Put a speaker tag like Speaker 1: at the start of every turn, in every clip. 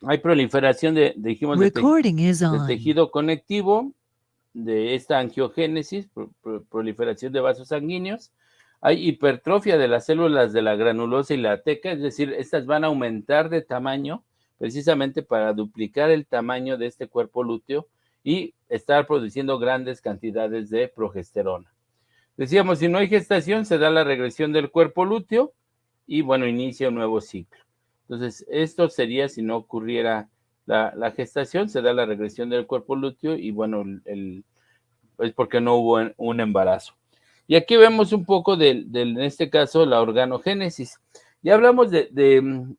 Speaker 1: hay proliferación dijimos,
Speaker 2: Recording is
Speaker 1: de
Speaker 2: on.
Speaker 1: tejido conectivo, de esta angiogénesis, proliferación de vasos sanguíneos. Hay hipertrofia de las células de la granulosa y la teca, es decir, estas van a aumentar de tamaño precisamente para duplicar el tamaño de este cuerpo lúteo y estar produciendo grandes cantidades de progesterona. Decíamos, si no hay gestación, se da la regresión del cuerpo lúteo y, bueno, inicia un nuevo ciclo. Entonces, esto sería si no ocurriera la gestación, se da la regresión del cuerpo lúteo y, bueno, es porque no hubo un embarazo. Y aquí vemos un poco en este caso, la organogénesis. Ya hablamos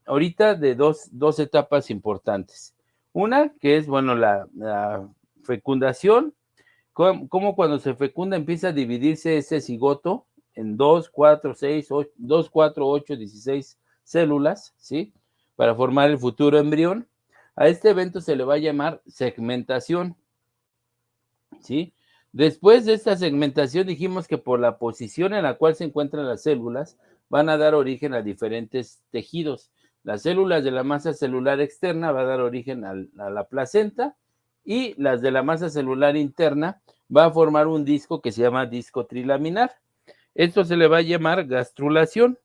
Speaker 1: ahorita de dos etapas importantes. Una que es, bueno, la fecundación, como cuando se fecunda empieza a dividirse ese cigoto en 2, 4, 6, 8, 2, 4, 8, 16 células, ¿sí? Para formar el futuro embrión. A este evento se le va a llamar segmentación, ¿sí? Después de esta segmentación dijimos que por la posición en la cual se encuentran las células van a dar origen a diferentes tejidos. Las células de la masa celular externa va a dar origen a la placenta y las de la masa celular interna va a formar un disco que se llama disco trilaminar. Esto se le va a llamar gastrulación.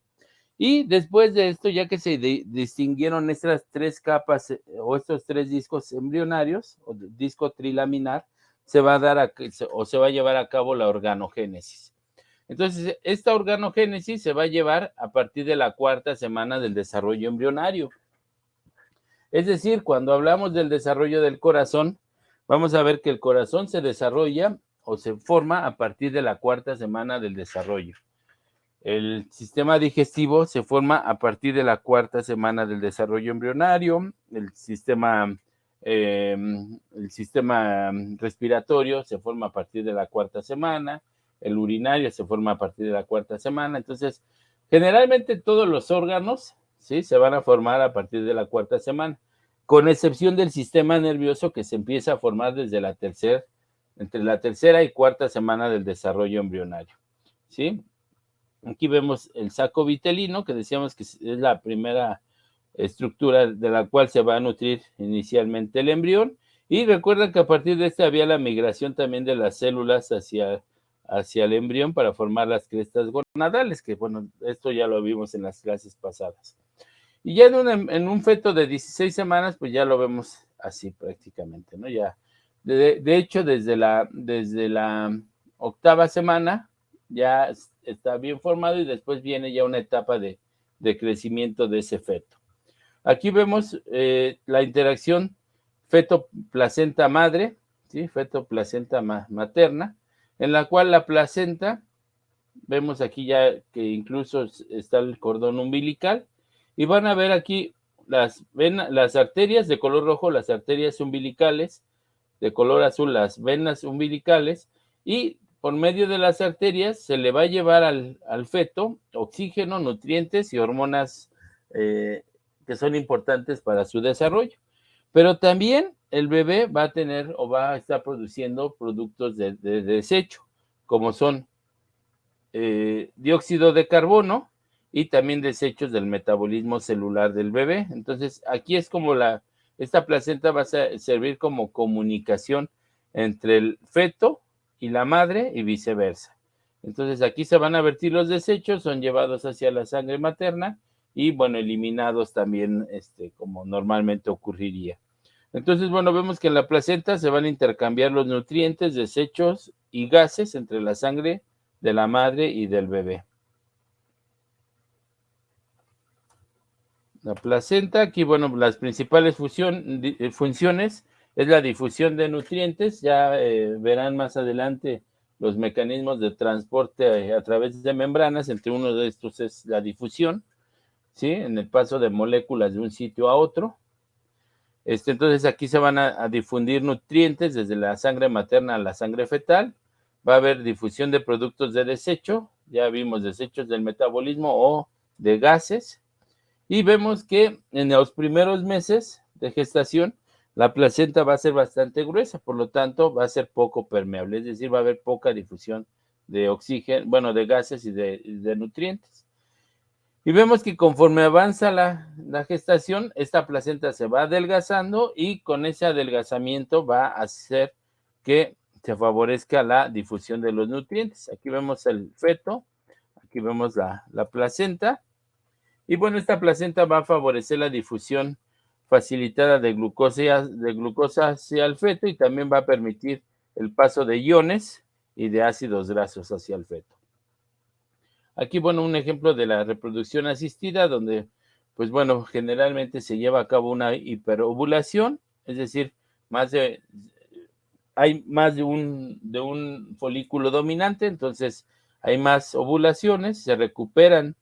Speaker 1: Y después de esto, ya que se distinguieron estas tres capas o estos tres discos embrionarios, o disco trilaminar, se va a dar o se va a llevar a cabo la organogénesis. Entonces, esta organogénesis se va a llevar a partir de la cuarta semana del desarrollo embrionario. Es decir, cuando hablamos del desarrollo del corazón, vamos a ver que el corazón se desarrolla o se forma a partir de la cuarta semana del desarrollo. El sistema digestivo se forma a partir de la cuarta semana del desarrollo embrionario, el sistema respiratorio se forma a partir de la cuarta semana, el urinario se forma a partir de la cuarta semana. Entonces, generalmente todos los órganos, ¿sí?, se van a formar a partir de la cuarta semana, con excepción del sistema nervioso que se empieza a formar entre la tercera y cuarta semana del desarrollo embrionario, ¿sí? Aquí vemos el saco vitelino, que decíamos que es la primera estructura de la cual se va a nutrir inicialmente el embrión. Y recuerden que a partir de este había la migración también de las células hacia el embrión para formar las crestas gonadales, que bueno, esto ya lo vimos en las clases pasadas. Y ya en un feto de 16 semanas, pues ya lo vemos así prácticamente, ¿no? Ya, de hecho, desde la octava semana ya está bien formado y después viene ya una etapa de crecimiento de ese feto. Aquí vemos la interacción feto-placenta madre, ¿sí? Feto-placenta materna, en la cual la placenta, vemos aquí ya que incluso está el cordón umbilical, y van a ver aquí las arterias de color rojo, las arterias umbilicales, de color azul, las venas umbilicales, y por medio de las arterias se le va a llevar al feto oxígeno, nutrientes y hormonas que son importantes para su desarrollo. Pero también el bebé va a tener o va a estar produciendo productos de desecho, como son dióxido de carbono y también desechos del metabolismo celular del bebé. Entonces, aquí es como esta placenta va a servir como comunicación entre el feto y la madre y viceversa. Entonces, aquí se van a vertir los desechos, son llevados hacia la sangre materna y, bueno, eliminados también, como normalmente ocurriría. Entonces, bueno, vemos que en la placenta se van a intercambiar los nutrientes, desechos y gases entre la sangre de la madre y del bebé. La placenta, aquí, bueno, las principales funciones es la difusión de nutrientes. Ya verán más adelante los mecanismos de transporte a través de membranas. Entre uno de estos es la difusión, ¿sí?, en el paso de moléculas de un sitio a otro. Entonces aquí se van a difundir nutrientes desde la sangre materna a la sangre fetal. Va a haber difusión de productos de desecho, ya vimos desechos del metabolismo o de gases, y vemos que en los primeros meses de gestación la placenta va a ser bastante gruesa, por lo tanto va a ser poco permeable, es decir, va a haber poca difusión de oxígeno, bueno, de gases y de nutrientes. Y vemos que conforme avanza la gestación, esta placenta se va adelgazando y con ese adelgazamiento va a hacer que se favorezca la difusión de los nutrientes. Aquí vemos el feto, aquí vemos la placenta. Y bueno, esta placenta va a favorecer la difusión facilitada de glucosa hacia el feto y también va a permitir el paso de iones y de ácidos grasos hacia el feto. Aquí, bueno, un ejemplo de la reproducción asistida, donde, pues bueno, generalmente se lleva a cabo una hiperovulación, es decir, más de, hay más de un folículo dominante, entonces hay más ovulaciones, se recuperan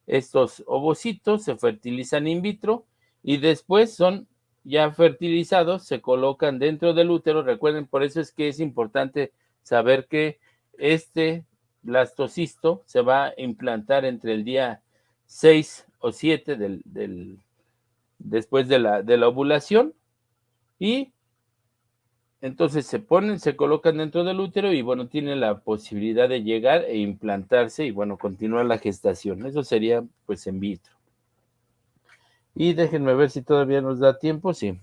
Speaker 1: estos ovocitos, se fertilizan in vitro y después son ya fertilizados, se colocan dentro del útero. Recuerden, por eso es que es importante saber que este blastocisto se va a implantar entre el día 6 o 7 después de la ovulación y entonces se colocan dentro del útero y bueno, tienen la posibilidad de llegar e implantarse y bueno, continuar la gestación. Eso sería pues in vitro. Y déjenme ver si todavía nos da tiempo, sí.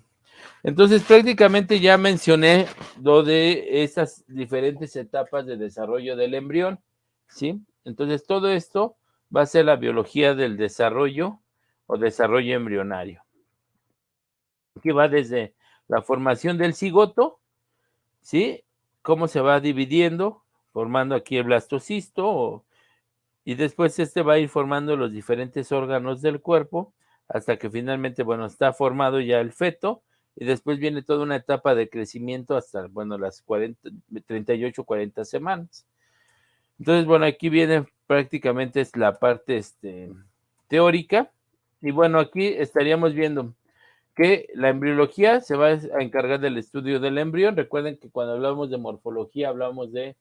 Speaker 1: Entonces prácticamente ya mencioné lo de esas diferentes etapas de desarrollo del embrión, ¿sí? Entonces todo esto va a ser la biología del desarrollo o desarrollo embrionario. Aquí va desde la formación del cigoto, ¿sí? Cómo se va dividiendo, formando aquí el blastocisto, y después este va a ir formando los diferentes órganos del cuerpo, hasta que finalmente, bueno, está formado ya el feto, y después viene toda una etapa de crecimiento hasta, bueno, las 38, 40 semanas. Entonces, bueno, aquí viene prácticamente es la parte teórica, y bueno, aquí estaríamos viendo que la embriología se va a encargar del estudio del embrión. Recuerden que cuando hablamos de morfología hablamos de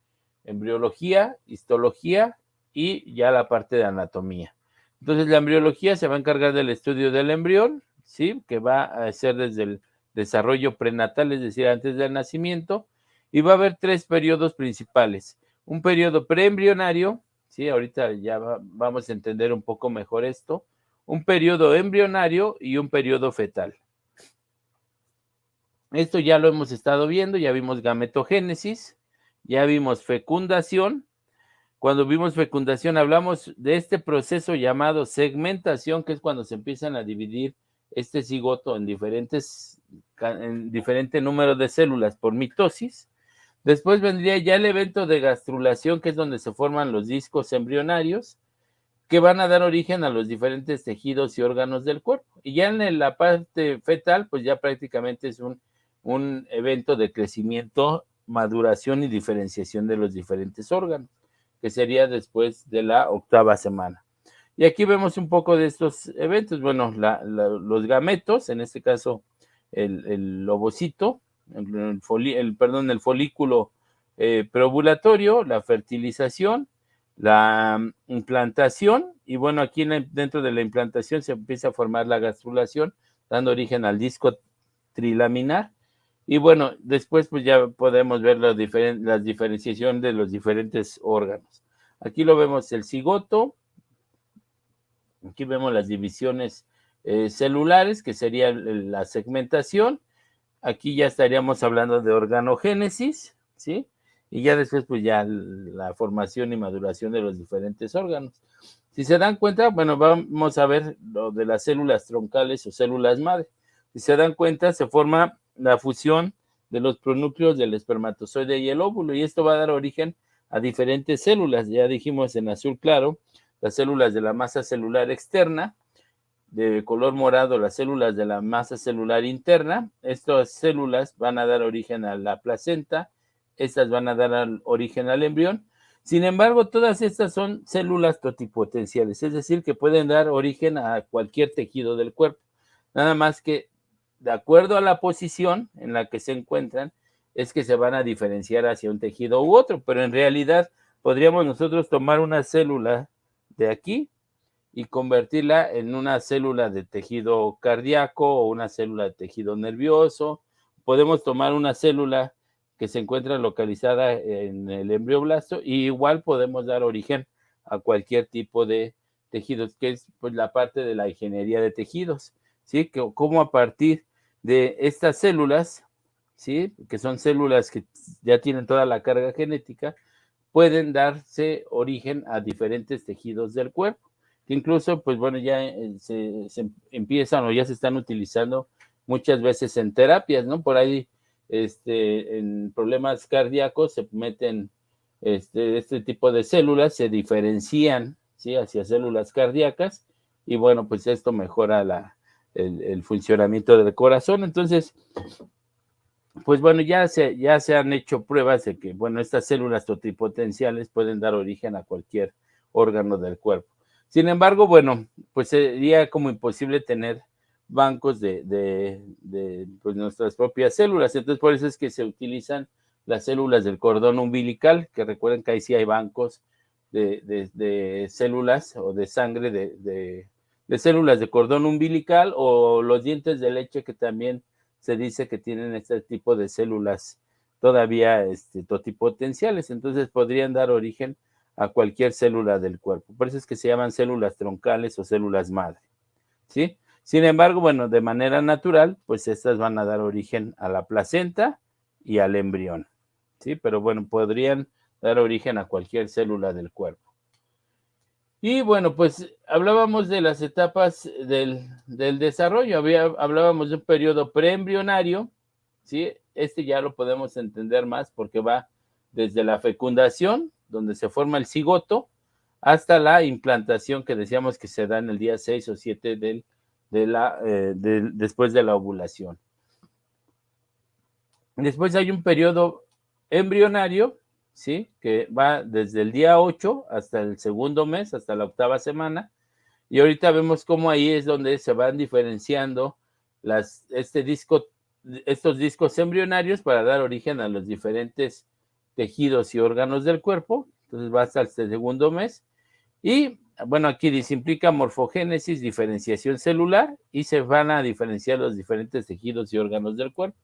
Speaker 1: embriología, histología y ya la parte de anatomía. Entonces la embriología se va a encargar del estudio del embrión, ¿sí? Que va a ser desde el desarrollo prenatal, es decir, antes del nacimiento, y va a haber tres periodos principales. Un periodo preembrionario, ¿sí? Ahorita ya vamos a entender un poco mejor esto. Un periodo embrionario y un periodo fetal. Esto ya lo hemos estado viendo, ya vimos gametogénesis, ya vimos fecundación. Cuando vimos fecundación hablamos de este proceso llamado segmentación, que es cuando se empiezan a dividir este cigoto en diferente número de células por mitosis. Después vendría ya el evento de gastrulación, que es donde se forman los discos embrionarios, que van a dar origen a los diferentes tejidos y órganos del cuerpo. Y ya en la parte fetal, pues ya prácticamente es un evento de crecimiento, maduración y diferenciación de los diferentes órganos, que sería después de la 8ª semana. Y aquí vemos un poco de estos eventos. Bueno, los gametos, en este caso el ovocito, el folículo preovulatorio, la fertilización, la implantación, y bueno, aquí dentro de la implantación se empieza a formar la gastrulación, dando origen al disco trilaminar, y bueno, después pues ya podemos ver la diferenciación de los diferentes órganos. Aquí lo vemos el cigoto, aquí vemos las divisiones celulares, que sería la segmentación. Aquí ya estaríamos hablando de organogénesis, ¿sí? Y ya después, pues ya la formación y maduración de los diferentes órganos. Si se dan cuenta, bueno, vamos a ver lo de las células troncales o células madre. Si se dan cuenta, se forma la fusión de los pronúcleos del espermatozoide y el óvulo, y esto va a dar origen a diferentes células. Ya dijimos en azul claro, las células de la masa celular externa, de color morado las células de la masa celular interna. Estas células van a dar origen a la placenta, estas van a dar origen al embrión. Sin embargo, todas estas son células totipotenciales, es decir, que pueden dar origen a cualquier tejido del cuerpo. Nada más que, de acuerdo a la posición en la que se encuentran, es que se van a diferenciar hacia un tejido u otro, pero en realidad podríamos nosotros tomar una célula de aquí y convertirla en una célula de tejido cardíaco o una célula de tejido nervioso. Podemos tomar una célula que se encuentra localizada en el embrioblasto y igual podemos dar origen a cualquier tipo de tejidos, que es pues la parte de la ingeniería de tejidos, ¿sí? Que cómo a partir de estas células, ¿sí? Que son células que ya tienen toda la carga genética, pueden darse origen a diferentes tejidos del cuerpo, que incluso, pues bueno, ya se empiezan o ya se están utilizando muchas veces en terapias, ¿no? Por ahí, en problemas cardíacos se meten este tipo de células, se diferencian, ¿sí? Hacia células cardíacas, y bueno, pues esto mejora el funcionamiento del corazón. Entonces, pues bueno, ya se han hecho pruebas de que, bueno, estas células totipotenciales pueden dar origen a cualquier órgano del cuerpo. Sin embargo, bueno, pues sería como imposible tener bancos de pues nuestras propias células. Entonces, por eso es que se utilizan las células del cordón umbilical, que recuerden que ahí sí hay bancos de células o de sangre de células de cordón umbilical, o los dientes de leche, que también se dice que tienen este tipo de células todavía totipotenciales, entonces podrían dar origen a cualquier célula del cuerpo. Por eso es que se llaman células troncales o células madre, ¿sí? Sin embargo, bueno, de manera natural, pues estas van a dar origen a la placenta y al embrión, ¿sí? Pero bueno, podrían dar origen a cualquier célula del cuerpo. Y bueno, pues hablábamos de las etapas del desarrollo, hablábamos de un periodo preembrionario, ¿sí? Ya lo podemos entender más porque va desde la fecundación, donde se forma el cigoto, hasta la implantación, que decíamos que se da en el día 6 o 7 después de la ovulación. Después hay un periodo embrionario, ¿sí? Que va desde el día 8 hasta el segundo mes, hasta la 8ª semana. Y ahorita vemos cómo ahí es donde se van diferenciando estos discos embrionarios para dar origen a los diferentes tejidos y órganos del cuerpo. Entonces va hasta el segundo mes. Y bueno, aquí dice, implica morfogénesis, diferenciación celular, y se van a diferenciar los diferentes tejidos y órganos del cuerpo.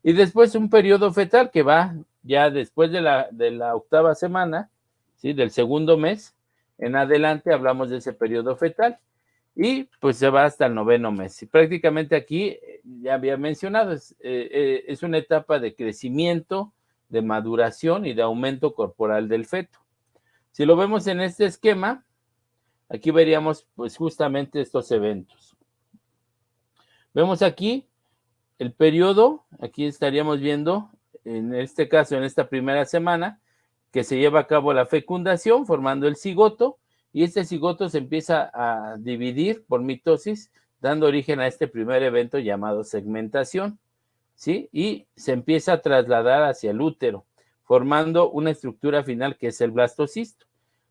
Speaker 1: Y después un periodo fetal que va ya después de la 8ª semana, ¿sí? Del segundo mes en adelante hablamos de ese periodo fetal, y pues se va hasta el 9º mes. Y prácticamente aquí, ya había mencionado, es una etapa de crecimiento, de maduración y de aumento corporal del feto. Si lo vemos en este esquema, aquí veríamos pues justamente estos eventos. Vemos aquí el periodo, aquí estaríamos viendo, en este caso, en esta primera semana, que se lleva a cabo la fecundación, formando el cigoto, y este cigoto se empieza a dividir por mitosis, dando origen a este primer evento llamado segmentación, ¿sí? Y se empieza a trasladar hacia el útero, formando una estructura final que es el blastocisto.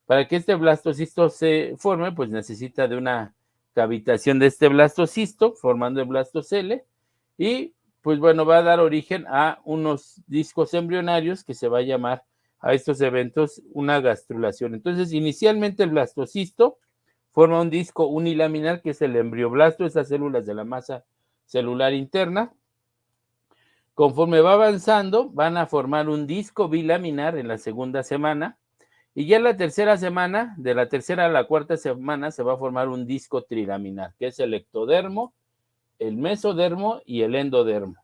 Speaker 1: Para que este blastocisto se forme, pues necesita de una cavitación de este blastocisto, formando el blastocele, y pues bueno, va a dar origen a unos discos embrionarios que se va a llamar a estos eventos una gastrulación. Entonces, inicialmente el blastocisto forma un disco unilaminar, que es el embrioblasto, esas células de la masa celular interna. Conforme va avanzando, van a formar un disco bilaminar en la segunda semana, y ya en la tercera semana, de la tercera a la 4ª semana, se va a formar un disco trilaminar, que es el ectodermo, el mesodermo y el endodermo.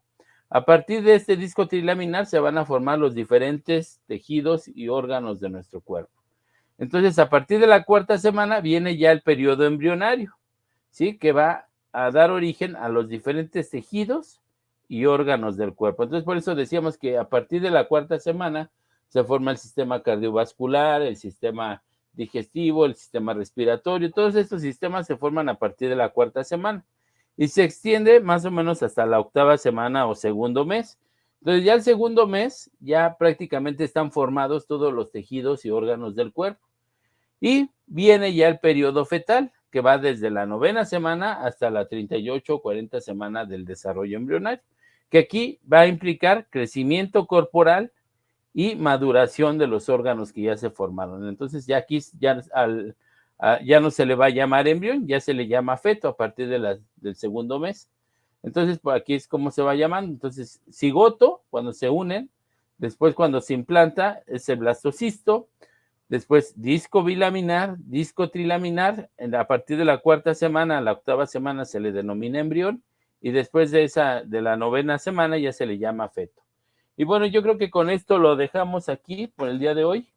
Speaker 1: A partir de este disco trilaminar se van a formar los diferentes tejidos y órganos de nuestro cuerpo. Entonces, a partir de la 4ª semana viene ya el periodo embrionario, ¿sí? Que va a dar origen a los diferentes tejidos y órganos del cuerpo. Entonces, por eso decíamos que a partir de la 4ª semana se forma el sistema cardiovascular, el sistema digestivo, el sistema respiratorio. Todos estos sistemas se forman a partir de la 4ª semana y se extiende más o menos hasta la 8ª semana o segundo mes. Entonces, ya el segundo mes, ya prácticamente están formados todos los tejidos y órganos del cuerpo. Y viene ya el periodo fetal, que va desde la 9ª semana hasta la 38 o 40 semana del desarrollo embrionario, que aquí va a implicar crecimiento corporal y maduración de los órganos que ya se formaron. Entonces, ya aquí ya no se le va a llamar embrión, ya se le llama feto a partir del segundo mes. Entonces, por aquí es como se va llamando. Entonces, cigoto, cuando se unen, después cuando se implanta, es el blastocisto, Después, disco bilaminar, disco trilaminar. A partir de la cuarta semana a la octava semana se le denomina embrión. Y después de la novena semana ya se le llama feto. Y bueno, yo creo que con esto lo dejamos aquí por el día de hoy.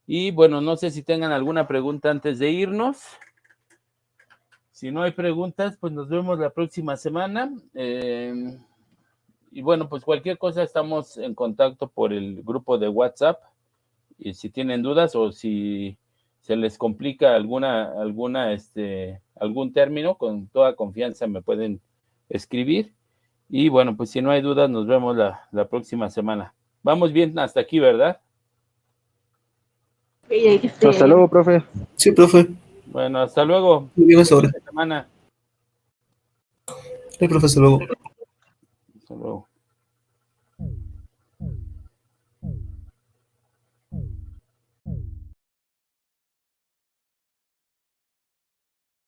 Speaker 1: Y bueno, no sé si tengan alguna pregunta antes de irnos. Si no hay preguntas, pues nos vemos la próxima semana. Y bueno, pues cualquier cosa estamos en contacto por el grupo de WhatsApp. Y si tienen dudas o si se les complica algún término, con toda confianza me pueden escribir. Y bueno, pues si no hay dudas, nos vemos la próxima semana. Vamos bien hasta aquí, ¿verdad?
Speaker 2: Hasta luego, profe.
Speaker 3: Sí, profe.
Speaker 1: Bueno, hasta luego.
Speaker 3: Muy bien hasta ahora.
Speaker 1: Semana.
Speaker 3: Sí, profe, hasta luego.
Speaker 1: Hasta luego.